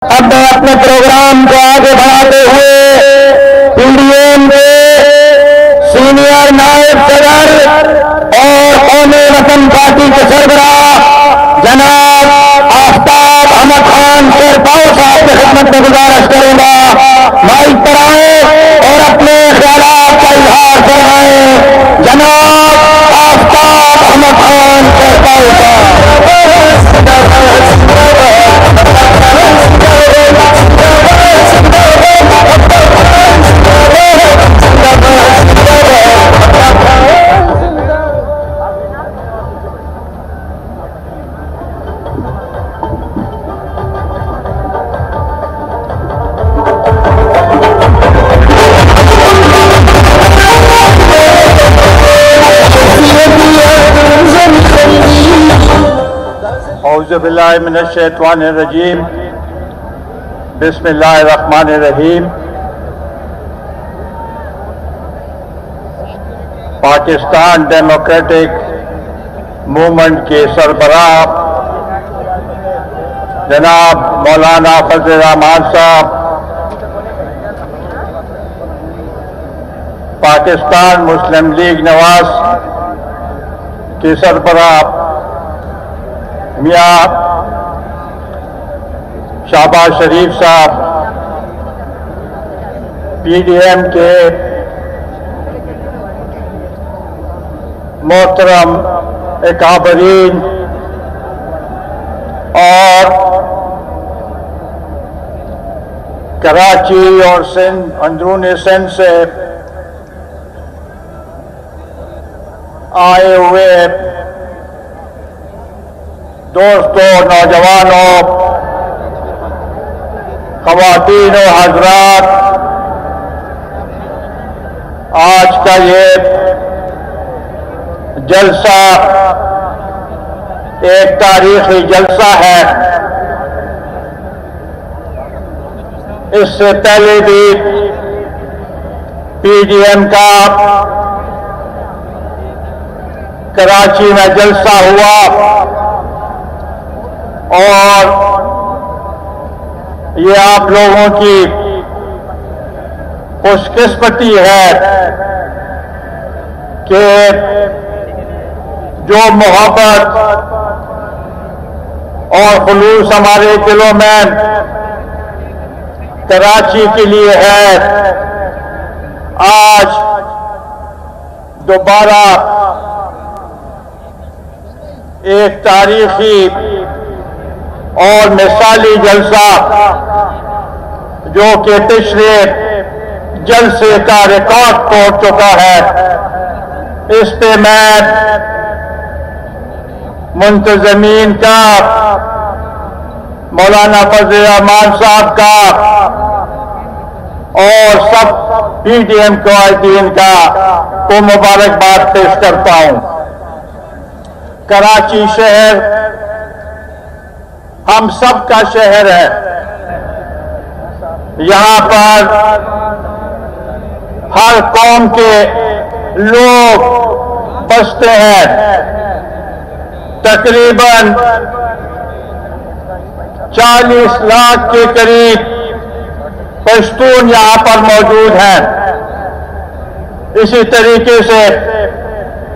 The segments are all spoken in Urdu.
اب میں اپنے پروگرام کو آگے بڑھاتے ہوئے پی ڈی ایم کے سینئر نائب صدر اور قوم وطن پارٹی کے سربراہ جناب آفتاب احمد خان شیرپاؤ صاحب کی خدمت میں گزارش کروں گا مائک پر آئے اور اپنے خیالات کا اظہار فرمائیں۔ جناب آفتاب احمد خان شیرپاؤ صاحب۔ اعوذ باللہ من الشیطان الرجیم، بسم اللہ الرحمن الرحیم۔ پاکستان ڈیموکریٹک موومنٹ کے سربراہ جناب مولانا فضل الرحمان صاحب، پاکستان مسلم لیگ نواز کے سربراہ میاں شہباز شریف صاحب، پی ڈی ایم کے محترم اکابرین اور کراچی اور سندھ اندرون سندھ سے آئے ہوئے دوستوں، نوجوانوں، خواتین و حضرات، آج کا یہ جلسہ ایک تاریخی جلسہ ہے۔ اس سے پہلے بھی پی ڈی ایم کا کراچی میں جلسہ ہوا اور یہ آپ لوگوں کی خوش قسمتی ہے کہ جو محبت اور خلوص ہمارے دلوں میں کراچی کے لیے ہے، آج دوبارہ ایک تاریخی اور مثالی جلسہ جو کہ پچھلے جلسے کا ریکارڈ توڑ چکا ہے، اس پہ میں منتظمین کا، مولانا فضل الرحمان صاحب کا اور سب پی ڈی ایم قائدین کا کو مبارکباد پیش کرتا ہوں۔ کراچی شہر ہم سب کا شہر ہے، یہاں پر ہر قوم کے لوگ بستے ہیں، تقریباً 40 لاکھ کے قریب پشتون یہاں پر موجود ہیں۔ اسی طریقے سے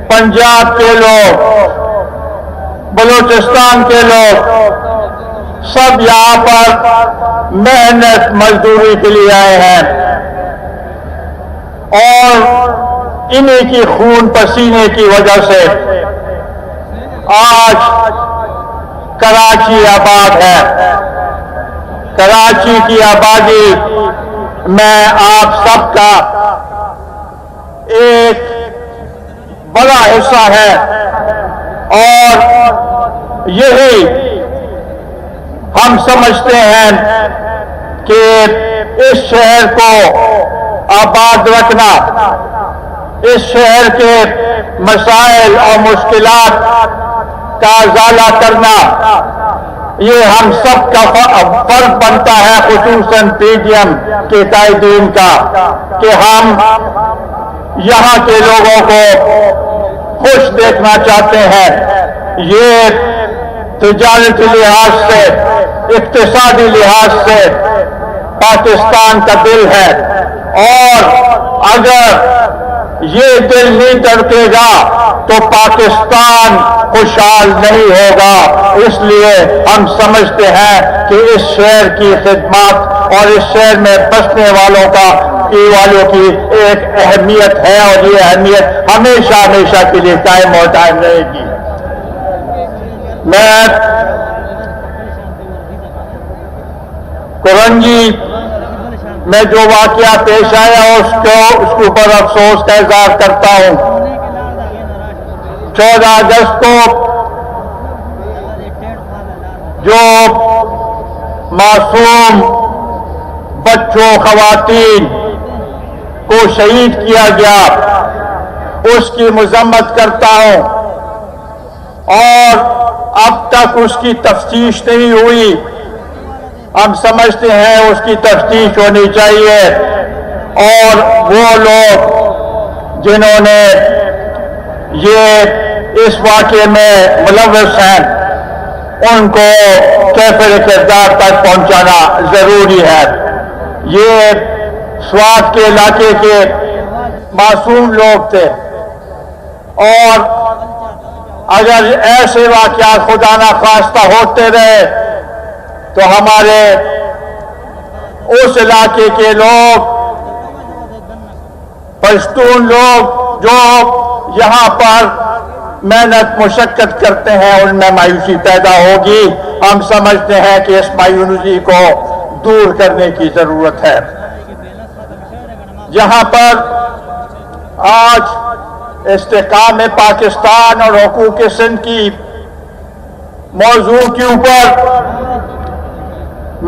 پنجاب کے لوگ، بلوچستان کے لوگ، سب یہاں پر محنت مزدوری کے لیے آئے ہیں اور انہی کی خون پسینے کی وجہ سے آج کراچی آباد ہے۔ کراچی کی آبادی میں آپ سب کا ایک بڑا حصہ ہے اور یہی ہم سمجھتے ہیں کہ اس شہر کو آباد رکھنا، اس شہر کے مسائل اور مشکلات کا ازالہ کرنا، یہ ہم سب کا فرض بنتا ہے، خصوصاً پی ڈی ایم کے قائدین کا، کہ ہم یہاں کے لوگوں کو خوش دیکھنا چاہتے ہیں۔ یہ تجارتی لحاظ سے اقتصادی لحاظ سے پاکستان کا دل ہے، اور اگر یہ دل نہیں دھڑکے گا تو پاکستان خوشحال نہیں ہوگا۔ اس لیے ہم سمجھتے ہیں کہ اس شہر کی خدمات اور اس شہر میں بسنے والوں کی ایک اہمیت ہے، اور یہ اہمیت ہمیشہ ہمیشہ کے لیے قائم اور دائم رہے گی۔ میں کرنجی میں جو واقعہ پیش آیا اس کے اوپر افسوس کا اظہار کرتا ہوں۔ 14 اگست کو جو معصوم بچوں خواتین کو شہید کیا گیا اس کی مذمت کرتا ہوں، اور اب تک اس کی تفتیش نہیں ہوئی۔ ہم سمجھتے ہیں اس کی تفتیش ہونی چاہیے، اور وہ لوگ جنہوں نے یہ اس واقعے میں ملوث ہیں ان کو کیفر کردار تک پہنچانا ضروری ہے۔ یہ سوات کے علاقے کے معصوم لوگ تھے، اور اگر ایسے واقعات خدا نہ خواستہ ہوتے رہے تو ہمارے اس علاقے کے لوگ، پشتون لوگ جو یہاں پر محنت مشقت کرتے ہیں، ان میں مایوسی پیدا ہوگی۔ ہم سمجھتے ہیں کہ اس مایوسی کو دور کرنے کی ضرورت ہے۔ یہاں پر آج استحکام پاکستان اور حقوق سندھ کی موضوع کے اوپر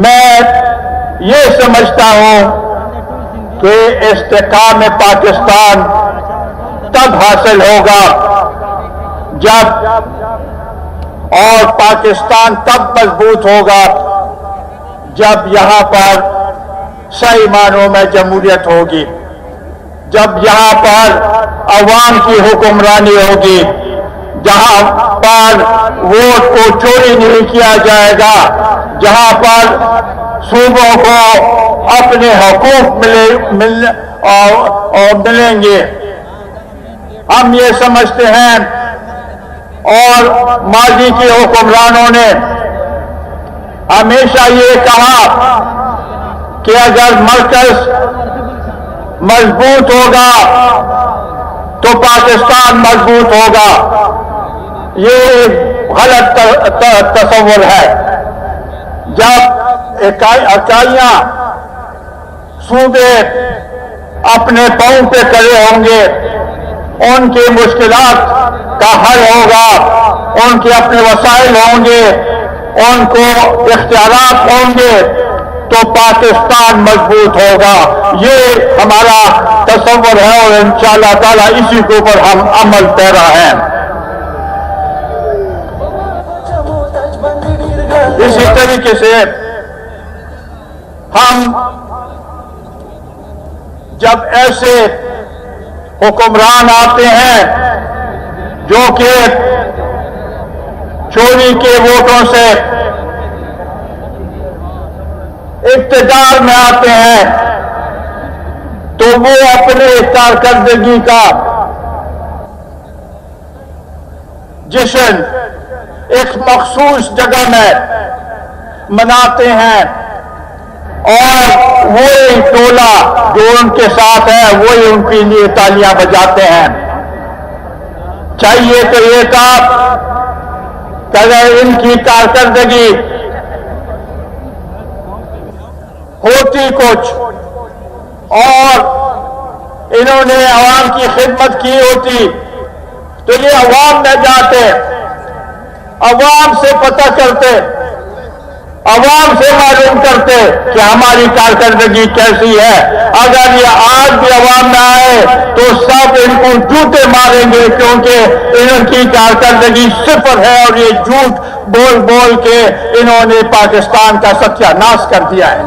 میں یہ سمجھتا ہوں کہ استحکام پاکستان تب حاصل ہوگا جب، اور پاکستان تب مضبوط ہوگا جب یہاں پر صحیح معنوں میں جمہوریت ہوگی، جب یہاں پر عوام کی حکمرانی ہوگی، جہاں پر ووٹ کو چوری نہیں کیا جائے گا، جہاں پر صوبوں کو اپنے حقوق ملیں گے۔ ہم یہ سمجھتے ہیں، اور ماضی کے حکمرانوں نے ہمیشہ یہ کہا کہ اگر مرکز مضبوط ہوگا تو پاکستان مضبوط ہوگا۔ یہ غلط تصور ہے۔ جب اکائیاں صوبے اپنے پاؤں پہ کھڑے ہوں گے، ان کی مشکلات کا حل ہوگا، ان کے اپنے وسائل ہوں گے، ان کو اختیارات ہوں گے، تو پاکستان مضبوط ہوگا۔ یہ ہمارا تصور ہے، اور انشاءاللہ تعالیٰ اسی کے اوپر ہم عمل پیرا ہیں۔ اسی طریقے سے ہم جب ایسے حکمران آتے ہیں جو کہ چوری کے ووٹوں سے اقتدار میں آتے ہیں، تو وہ اپنے کارکردگی کا جشن ایک مخصوص جگہ میں مناتے ہیں، اور وہی ٹولہ جو ان کے ساتھ ہے وہی ان کے لیے تالیاں بجاتے ہیں۔ چاہیے تو یہ تھا کہ اگر ان کی کارکردگی ہوتی کچھ اور انہوں نے عوام کی خدمت کی ہوتی تو یہ عوام میں جاتے، عوام سے پتہ کرتے، عوام سے معلوم کرتے کہ ہماری کارکردگی کیسی ہے۔ اگر یہ آج بھی عوام میں آئے تو سب ان کو جوتے ماریں گے، کیونکہ ان کی کارکردگی صفر ہے، اور یہ جھوٹ بول بول کے انہوں نے پاکستان کا ستیہ ناش کر دیا ہے۔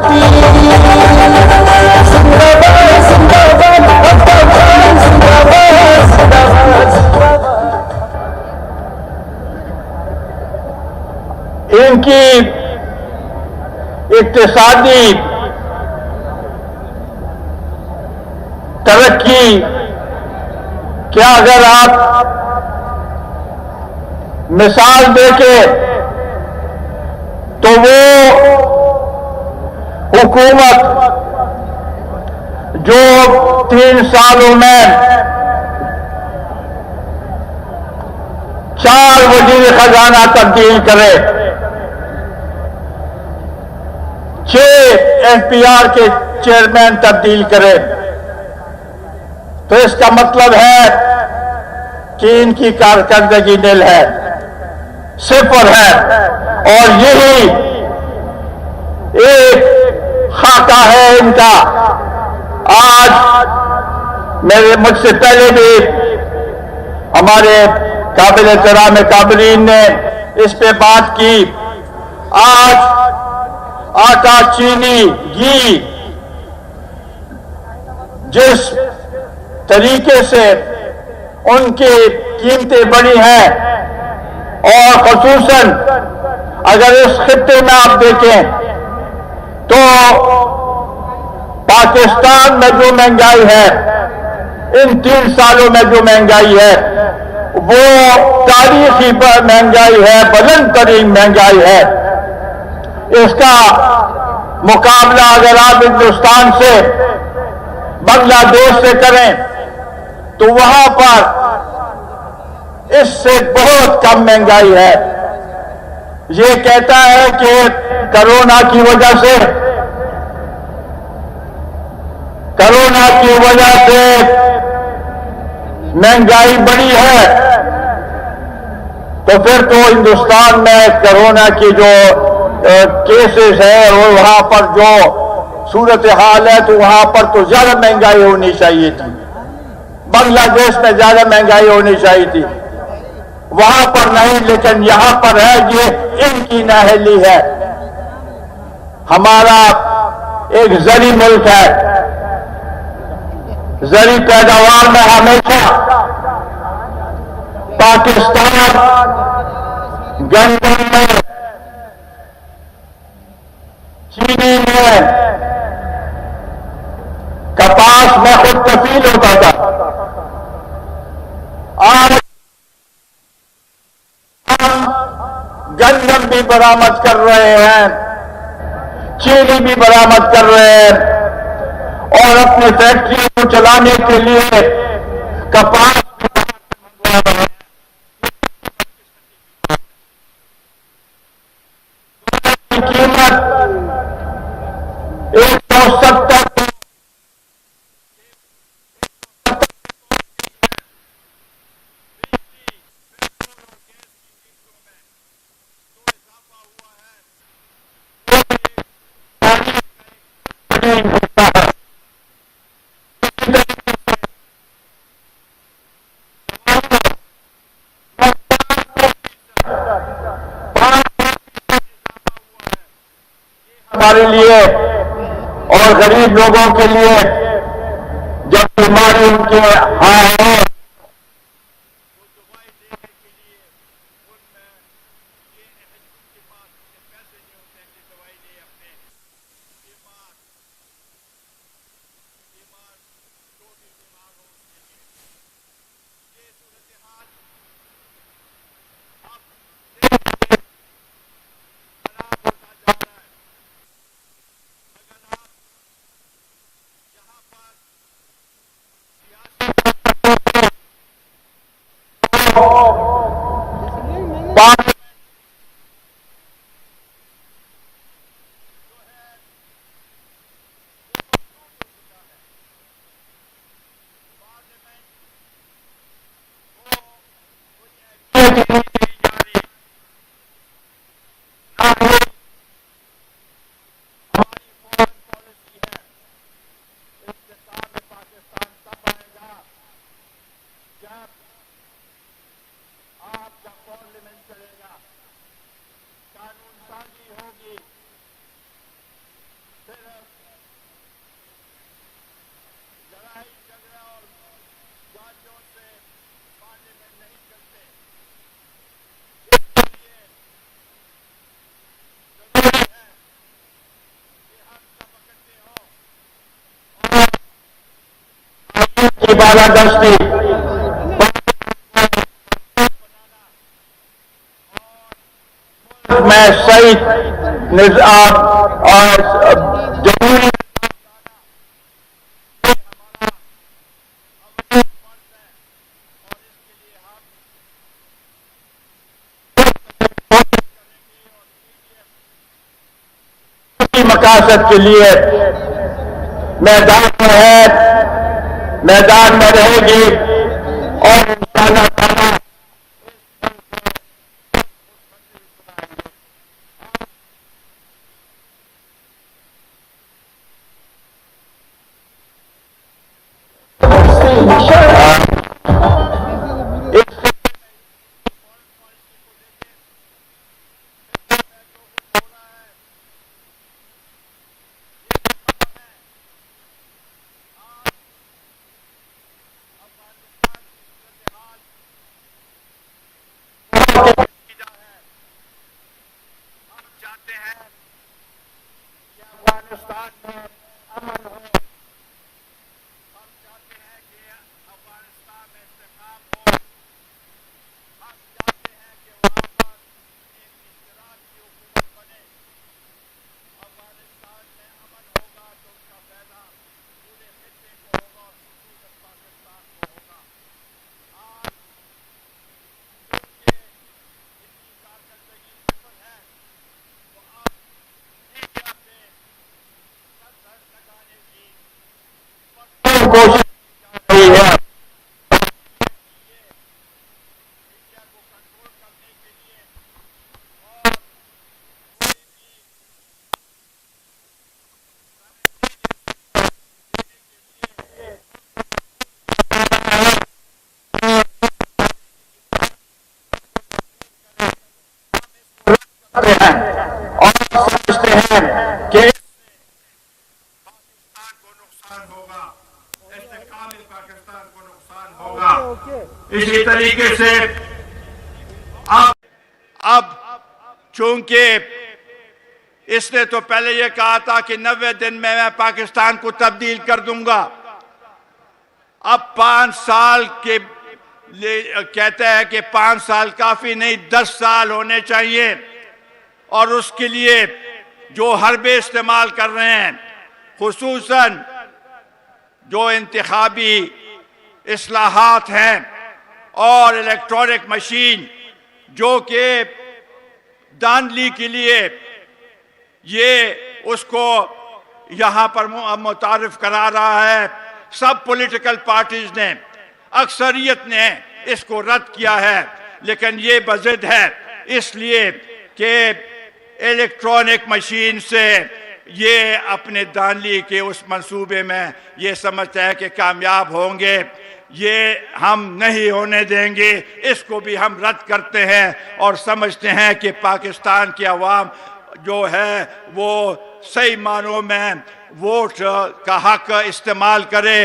ان کی اقتصادی ترقی کیا اگر آپ مثال دیکھیں تو وہ حکومت جو 3 سالوں میں 4 وزیر خزانہ تبدیل کرے، 6 FPR کے چیئرمین تبدیل کرے، تو اس کا مطلب ہے کہ ان کی کارکردگی نل ہے، صفر ہے، اور یہی ایک خاکہ ہے ان کا۔ آج مجھ سے پہلے بھی ہمارے قابل احترام قابلین نے اس پہ بات کی۔ آج آٹا، چینی، گھی جس طریقے سے ان کی قیمتیں بڑھی ہیں، اور خصوصاً اگر اس خطے میں آپ دیکھیں تو پاکستان میں جو مہنگائی ہے، ان 3 سالوں میں جو مہنگائی ہے وہ تاریخی مہنگائی ہے، بلند ترین مہنگائی ہے۔ اس کا مقابلہ اگر آپ ہندوستان سے، بنگلہ دیش سے کریں تو وہاں پر اس سے بہت کم مہنگائی ہے۔ یہ کہتا ہے کہ کرونا کی وجہ سے مہنگائی بڑی ہے، تو پھر تو ہندوستان میں کرونا کی جو کیسز ہے اور وہاں پر جو صورتحال ہے تو وہاں پر تو زیادہ مہنگائی ہونی چاہیے تھی، بنگلہ دیش میں زیادہ مہنگائی ہونی چاہیے تھی، وہاں پر نہیں، لیکن یہاں پر ہے۔ یہ ان کی نااہلی ہے۔ ہمارا ایک زرعی ملک ہے، زرعی پیداوار میں ہمیشہ پاکستان گندم میں، چینی میں، کپاس میں خود کفیل ہوتا تھا۔ آج ہم گندم بھی برآمد کر رہے ہیں، چینی بھی برآمد کر رہے ہیں، اور اپنی فیکٹریوں کو چلانے کے لیے کپاس کی قیمت 170 ہمارے لیے اور غریب لوگوں کے لیے جب بیماری ان کے ہاں ہے کی بالادستی میں صحیح نظام اور جمہوری مقاصد کے لیے میدان میں رہے گی اور انشاءاللہ تعالیٰ افغانستان میں امن ہو، ہم چاہتے ہیں کہ افغانستان میں استحکام ہو، ہم چاہتے ہیں کہ وہاں پر ایک اشتراک کی حکومت بنے۔ افغانستان میں امن ہوگا تو اس کا فائدہ پورے خطے کو ہوگا اور خصوصاً پاکستان کو ہوگا۔ آج کیونکہ اس کی کارکردگی صفر ہے تو اب میڈیا پہ لگانے کی کوشش کی جا رہی ہے۔ میڈیا کو کنٹرول کرنے کے لیے اور کوئی بھی اور سمجھتے ہیں کہ پاکستان کو نقصان ہوگا، استحکام پاکستان کو نقصان ہوگا۔ اسی طریقے سے اب چونکہ اس نے تو پہلے یہ کہا تھا کہ 90 دن میں پاکستان کو تبدیل کر دوں گا، اب 5 سال کے کہتا ہے کہ 5 سال کافی نہیں، 10 سال ہونے چاہیے، اور اس کے لیے جو حربے استعمال کر رہے ہیں، خصوصاً جو انتخابی اصلاحات ہیں اور الیکٹرانک مشین جو کہ دھاندلی کے لیے یہ اس کو یہاں پر متعارف کرا رہا ہے، سب پولیٹیکل پارٹیز نے، اکثریت نے اس کو رد کیا ہے، لیکن یہ بضد ہے اس لیے کہ الیکٹرانک مشین سے یہ اپنے دھاندلی کے اس منصوبے میں یہ سمجھتا ہے کہ کامیاب ہوں گے، یہ ہم نہیں ہونے دیں گے، اس کو بھی ہم رد کرتے ہیں اور سمجھتے ہیں کہ پاکستان کی عوام جو ہے وہ صحیح معنوں میں ووٹ کا حق استعمال کرے،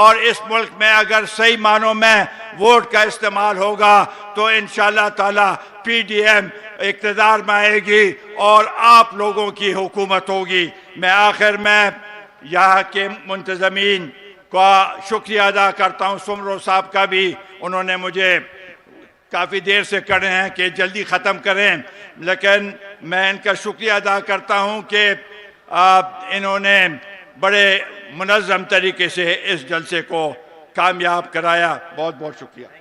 اور اس ملک میں اگر صحیح معنوں میں ووٹ کا استعمال ہوگا تو انشاءاللہ تعالی پی ڈی ایم اقتدار میں آئے گی اور آپ لوگوں کی حکومت ہوگی۔ میں آخر میں یہاں کے منتظمین کا شکریہ ادا کرتا ہوں، سمرو صاحب کا بھی، انہوں نے مجھے کافی دیر سے کہہ رہے ہیں کہ جلدی ختم کریں، لیکن میں ان کا شکریہ ادا کرتا ہوں کہ انہوں نے بڑے منظم طریقے سے اس جلسے کو کامیاب کرایا۔ بہت بہت شکریہ۔